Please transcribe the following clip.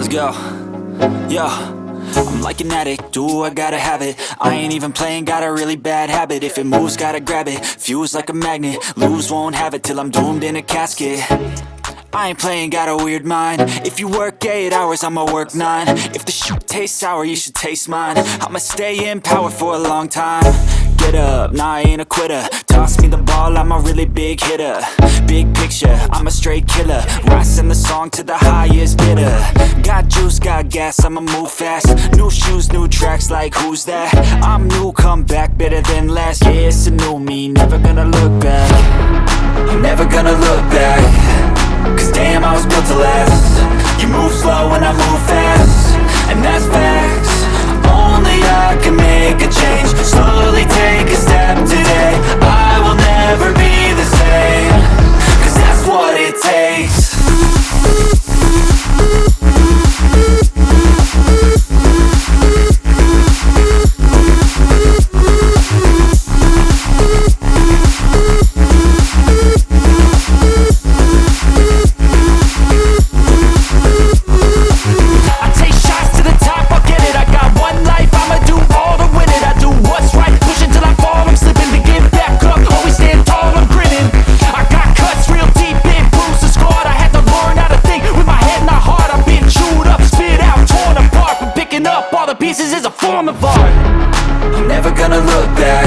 Let's go. Yo, I'm like an addict, do I gotta have it. I ain't even playing, got a really bad habit. If it moves, gotta grab it, fuse like a magnet. Lose, won't have it till I'm doomed in a casket. I ain't playing, got a weird mind. If you work 8 hours, I'ma work 9. If the shit tastes sour, you should taste mine. I'ma stay in power for a long time. Get up, nah, I ain't a quitter. Toss me the ball, I'm a really big hitter. Big picture, I'm a straight killer. Rising the song to the highest bidder. Got juice, got gas, I'ma move fast. New shoes, new tracks, like who's that? I'm new, come back, better than last. Yeah, it's a new me, never gonna look back. I'm never gonna look back. Cause damn, I was built to last. You move slow and I move fast, and that's facts. Only I can make a change. Slowly take a step today. I will never be the same. Cause that's what it takes. Pieces is a form of art. I'm never gonna look back.